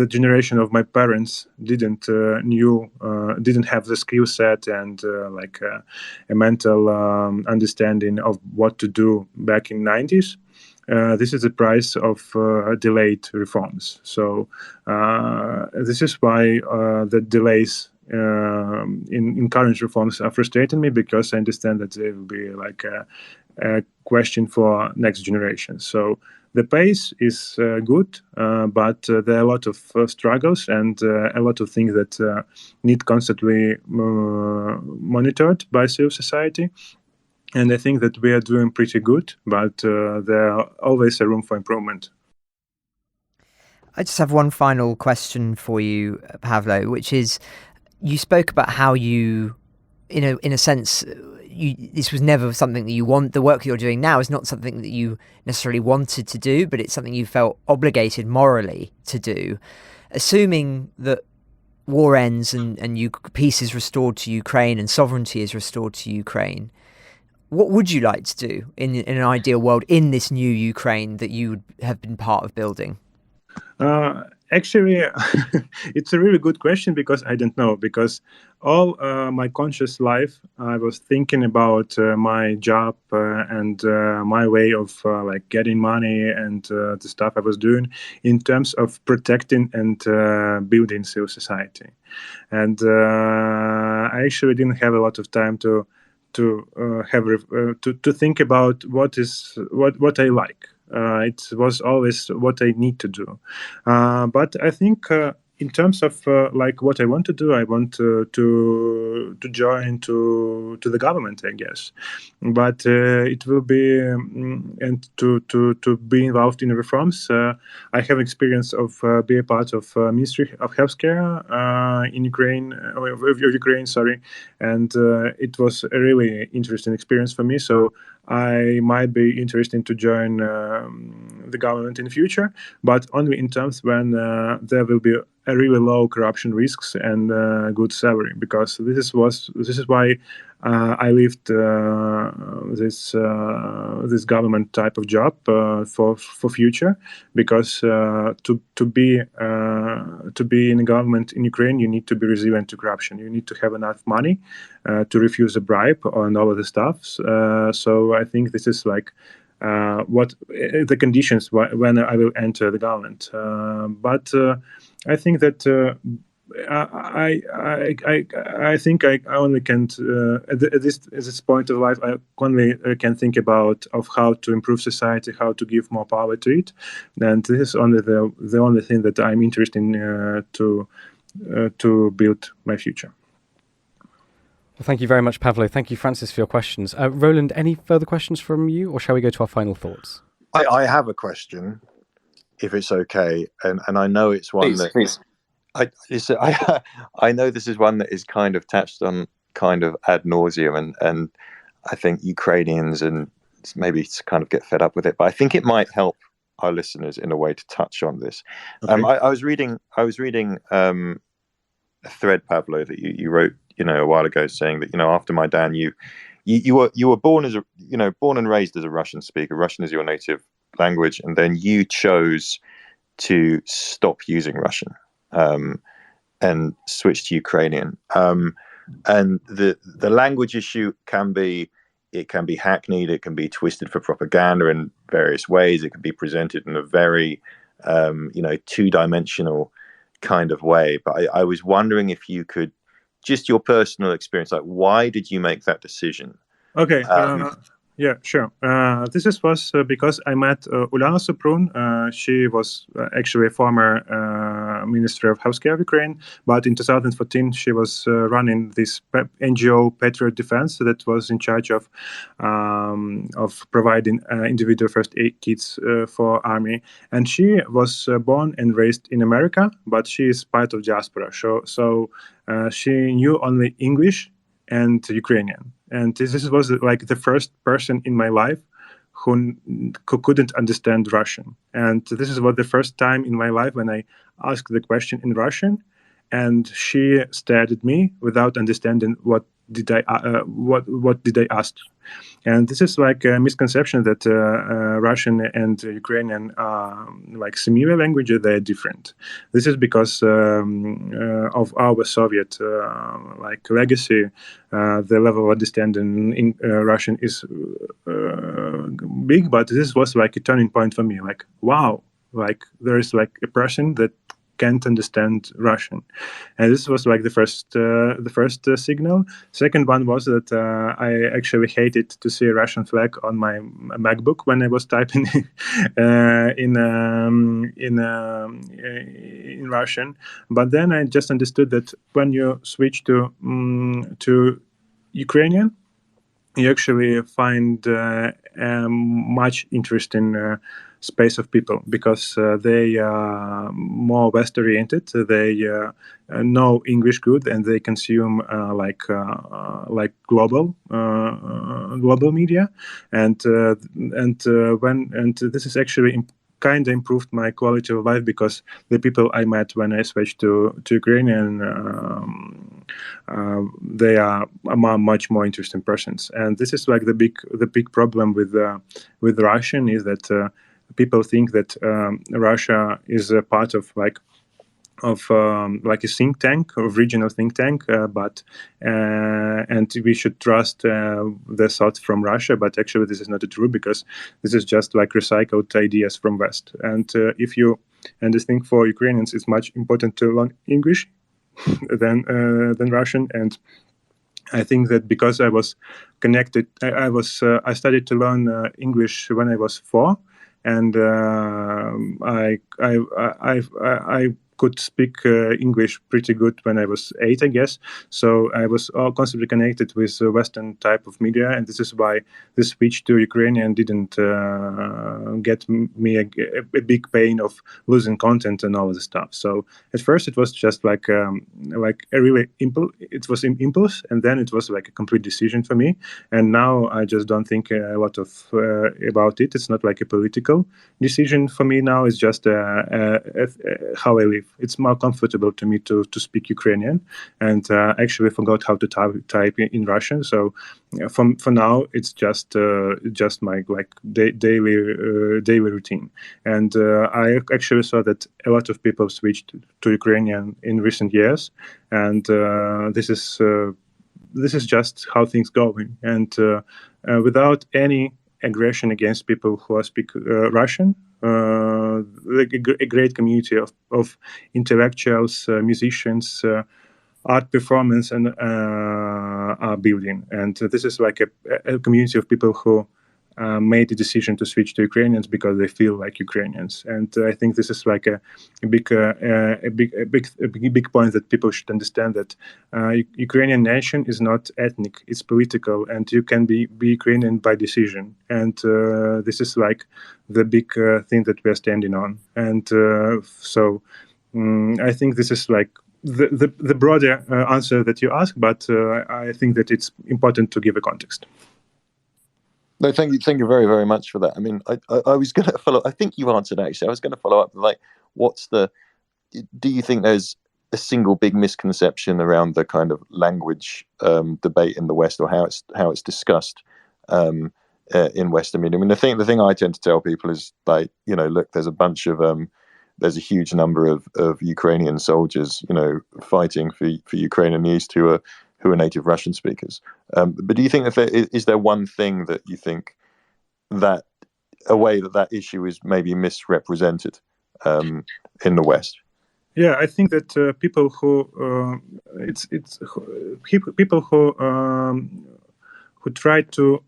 S6: generation of my parents didn't have the skill set and a mental understanding of what to do back in 90s. This is the price of delayed reforms. So this is why the delays in current reforms are frustrating me, because I understand that they will be like a question for next generation. So the pace is good, but there are a lot of struggles and a lot of things that need constantly monitored by civil society. And I think that we are doing pretty good, but there are always a room for improvement.
S5: I just have one final question for you, Pavlo, which is, you spoke about how you, in a sense, this was never something that you want. The work you're doing now is not something that you necessarily wanted to do, but it's something you felt obligated morally to do. Assuming that war ends and peace is restored to Ukraine and sovereignty is restored to Ukraine, what would you like to do in an ideal world in this new Ukraine that you would have been part of building?
S6: Actually, it's a really good question, because I don't know. Because all my conscious life, I was thinking about my job and my way of getting money and the stuff I was doing in terms of protecting and building civil society. And I actually didn't have a lot of time to think about what I like. It was always what I need to do. But I think in terms of what I want to do, I want to join to the government, I guess. But it will be and to be involved in reforms. I have experience of being a part of Ministry of Healthcare in Ukraine, of Ukraine, sorry, and it was a really interesting experience for me. So I might be interested to join the government in the future, but only in terms when there will be a really low corruption risks and good salary, because this is why I left this government type of job for future, because to be in a government in Ukraine, you need to be resilient to corruption. You need to have enough money to refuse a bribe and all of the stuff. So I think this is what the conditions when I will enter the government. But I think that I think I only can at this point of life, I only can think about of how to improve society, how to give more power to it, and this is only the only thing that I'm interested in to build my future.
S1: Well, thank you very much, Pavlo. Thank you, Francis, for your questions. Roland, any further questions from you, or shall we go to our final thoughts?
S4: I have a question, if it's okay, and I know it's one
S7: Please.
S4: I know this is one that is kind of touched on kind of ad nauseum, and I think Ukrainians and maybe kind of get fed up with it, but I think it might help our listeners in a way to touch on this. Okay. I was reading a thread, Pavlo, that you wrote a while ago, saying that after Maidan you were born and raised as a Russian speaker. Russian is your native language, and then you chose to stop using Russian and switch to Ukrainian. And the language issue can be hackneyed, it can be twisted for propaganda in various ways, it can be presented in a very two-dimensional kind of way. But I was wondering if you could, just your personal experience, why did you make that decision?
S6: Okay. Yeah, sure. Was because I met Ulyana Suprun. She was actually a former Minister of Healthcare of Ukraine, but in 2014 she was running this NGO Patriot Defense that was in charge of providing individual first aid kits for army. And she was born and raised in America, but she is part of diaspora. So she knew only English and Ukrainian. And this was like the first person in my life who couldn't understand Russian. And this was the first time in my life when I asked the question in Russian, and she stared at me without understanding what did I ask. And this is like a misconception that Russian and Ukrainian are like similar languages. They're different. This is because of our Soviet like legacy. The level of understanding in Russian is big, but this was like a turning point for me. Like, wow, like there is like a person that can't understand Russian, and this was like the first signal. Second one was that I actually hated to see a Russian flag on my MacBook when I was typing in Russian. But then I just understood that when you switch to Ukrainian, you actually find much interesting space of people, because they are more West oriented. They know English good, and they consume like global media, and this is actually kind of improved my quality of life, because the people I met when I switched to Ukrainian, they are much more interesting persons. And this is like the big problem with Russian is that people think that Russia is a part of like a think tank, of regional think tank, and we should trust the thoughts from Russia, but actually this is not true, because this is just like recycled ideas from West. And if you and I think for Ukrainians it's much important to learn English than Russian. And I think that because I was connected, I started to learn English when I was 4, and I could speak English pretty good when I was 8, I guess. So I was constantly connected with Western type of media, and this is why the switch to Ukrainian didn't get me a big pain of losing content and all of the stuff. So at first it was just like a really it was an impulse, and then it was like a complete decision for me. And now I just don't think a lot of about it. It's not like a political decision for me now. It's just how I live. It's more comfortable to me to speak Ukrainian, and actually forgot how to type in Russian. So for now, it's just my like daily routine. And I actually saw that a lot of people switched to Ukrainian in recent years, and this is just how things going. And without any aggression against people who speak Russian, like a great community of intellectuals, musicians, art performance, and are building. And this is like a community of people who made the decision to switch to Ukrainians because they feel like Ukrainians. And I think this is like a big point that people should understand, that Ukrainian nation is not ethnic; it's political, and you can be Ukrainian by decision. And this is like the big thing that we are standing on. And so I think this is like the broader answer that you ask, but I think that it's important to give a context.
S4: No, thank you very, very much for that. I mean, I was going to follow. I think you answered actually. I was going to follow up with like, do you think there's a single big misconception around the kind of language debate in the West, or how it's discussed in Western media? I mean, the thing I tend to tell people is like, look, there's a huge number of Ukrainian soldiers, fighting for Ukraine in the East who are native Russian speakers. But do you think is there one thing that you think that a way that issue is maybe misrepresented in the West?
S6: Yeah, I think that people who people who try to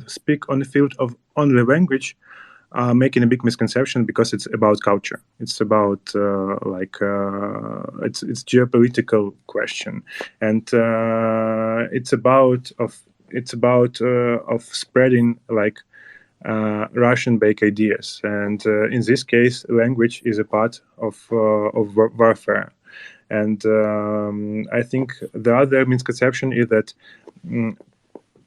S6: speak on the field of only language making a big misconception, because it's about culture. It's about it's geopolitical question, and it's about of spreading Russian-baked ideas. And in this case, language is a part of warfare. And I think the other misconception is that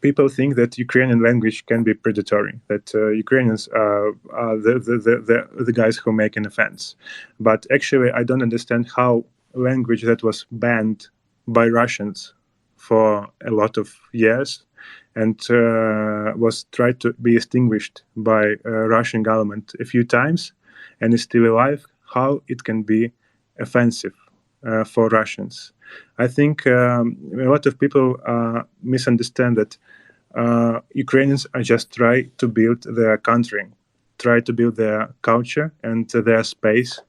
S6: people think that Ukrainian language can be predatory, that Ukrainians are the guys who make an offense. But actually, I don't understand how language that was banned by Russians for a lot of years and was tried to be extinguished by Russian government a few times and is still alive, how it can be offensive for Russians. I think a lot of people misunderstand that Ukrainians are just trying to build their country, try to build their culture and their space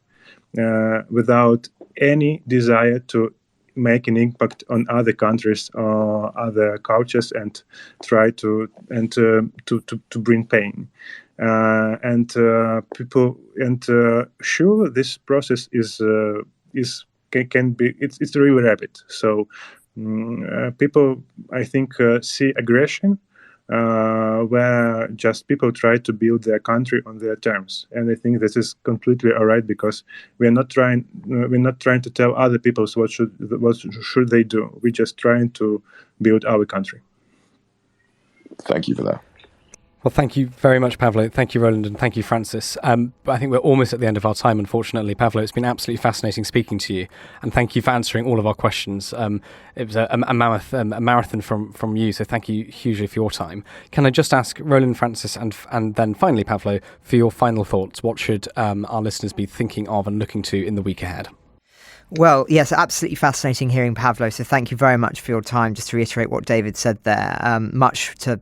S6: without any desire to make an impact on other countries or other cultures and try to bring pain. Sure, this process can be it's really rapid. So people, I think, see aggression where just people try to build their country on their terms, and I think this is completely all right, because we're not trying to tell other people what should they do. We're just trying to build our country.
S4: Thank you for that.
S1: Well, thank you very much, Pavlo. Thank you, Roland, and thank you, Francis. But I think we're almost at the end of our time, unfortunately. Pavlo, it's been absolutely fascinating speaking to you, and thank you for answering all of our questions. It was a marathon from you, so thank you hugely for your time. Can I just ask Roland, Francis, and then finally, Pavlo, for your final thoughts? What should our listeners be thinking of and looking to in the week ahead?
S5: Well, yes, absolutely fascinating hearing Pavlo. So thank you very much for your time. Just to reiterate what David said there, much to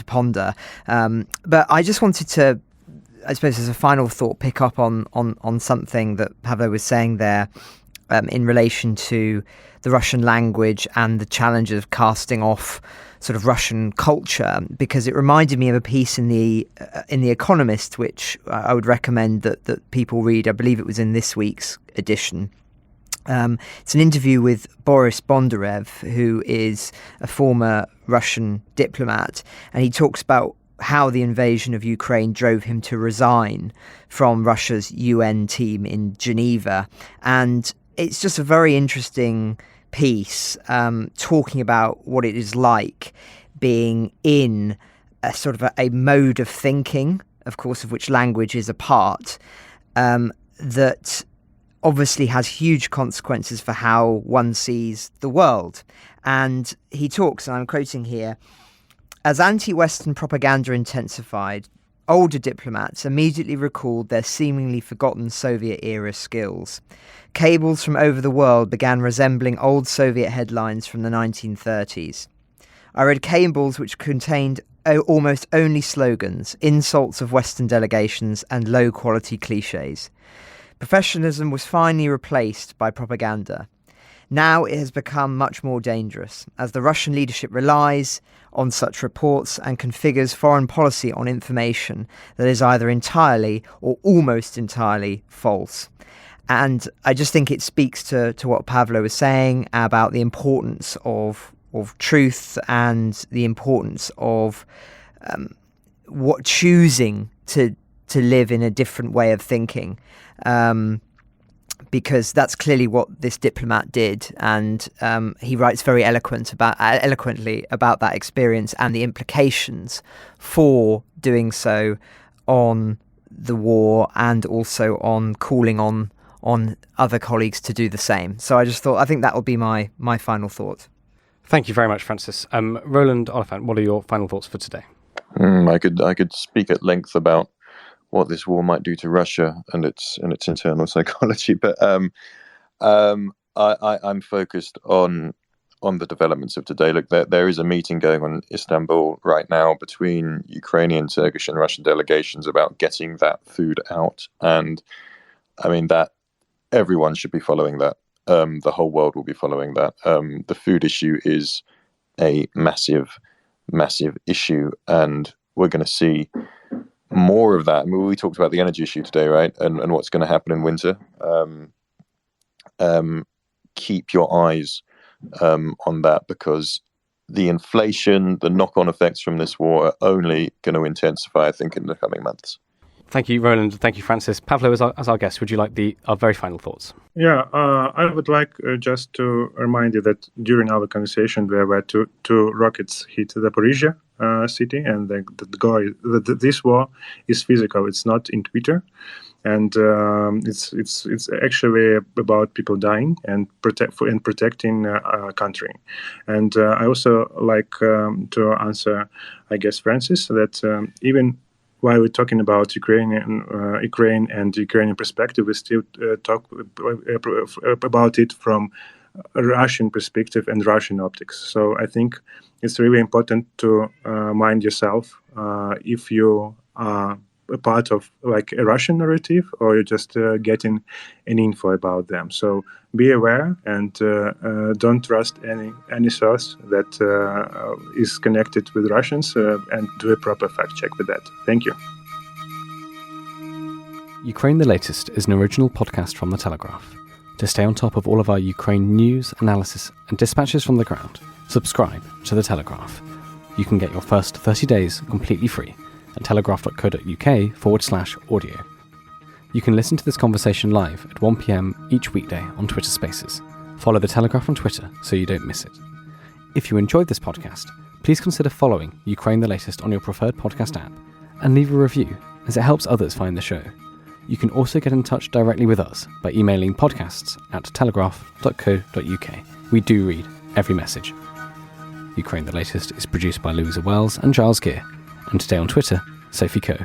S5: ponder. But I just wanted to, I suppose, as a final thought, pick up on something that Pavlo was saying there in relation to the Russian language and the challenges of casting off sort of Russian culture, because it reminded me of a piece in the Economist, which I would recommend that people read. I believe it was in this week's edition. It's an interview with Boris Bondarev, who is a former Russian diplomat, and he talks about how the invasion of Ukraine drove him to resign from Russia's UN team in Geneva. And it's just a very interesting piece, talking about what it is like being in a sort of a mode of thinking, of course, of which language is a part, that obviously has huge consequences for how one sees the world. And he talks, and I'm quoting here, as anti-Western propaganda intensified, older diplomats immediately recalled their seemingly forgotten Soviet-era skills. Cables from over the world began resembling old Soviet headlines from the 1930s. I read cables which contained almost only slogans, insults of Western delegations, and low-quality cliches. Professionalism was finally replaced by propaganda. Now it has become much more dangerous, as the Russian leadership relies on such reports and configures foreign policy on information that is either entirely or almost entirely false. And I just think it speaks to what Pavlo was saying about the importance of truth and the importance of what choosing to live in a different way of thinking. Because that's clearly what this diplomat did, and he writes very eloquently about that experience and the implications for doing so on the war, and also on calling on other colleagues to do the same. So I think that will be my final thought.
S1: Thank you very much, Francis. Roland Oliphant, what are your final thoughts for today?
S4: I could speak at length about what this war might do to Russia and its internal psychology, but I'm focused on the developments of today. Look, there is a meeting going on in Istanbul right now between Ukrainian, Turkish, and Russian delegations about getting that food out, and I mean that everyone should be following that. The whole world will be following that. The food issue is a massive massive issue, and we're going to see more of that. I mean, we talked about the energy issue today, right? And what's going to happen in winter. Keep your eyes on that, because the inflation, the knock-on effects from this war are only going to intensify, I think, in the coming months.
S1: Thank you, Roland. Thank you, Francis. Pavlo, as our guest, would you like our very final thoughts?
S6: Yeah, I would like just to remind you that during our conversation, there were two rockets hit Zaporizhia city, and this war is physical. It's not in Twitter, and it's actually about people dying and protecting a country. And I also like to answer, I guess, Francis, that even while we're talking about Ukraine and Ukrainian perspective, we still talk about it from a Russian perspective and Russian optics. So I think it's really important to mind yourself if you are a part of like a Russian narrative, or you're just getting an info about them. So be aware and don't trust any source that is connected with Russians, and do a proper fact check with that. Thank you.
S1: Ukraine the Latest is an original podcast from The Telegraph. To stay on top of all of our Ukraine news, analysis and dispatches from the ground, subscribe to The Telegraph. You can get your first 30 days completely free at telegraph.co.uk/audio. You can listen to this conversation live at 1 p.m. each weekday on Twitter Spaces. Follow The Telegraph on Twitter so you don't miss it. If you enjoyed this podcast, please consider following Ukraine the Latest on your preferred podcast app and leave a review, as it helps others find the show. You can also get in touch directly with us by emailing podcasts@telegraph.co.uk. We do read every message. Ukraine the Latest is produced by Louisa Wells and Giles Gear, and today on Twitter, Sophie Coe.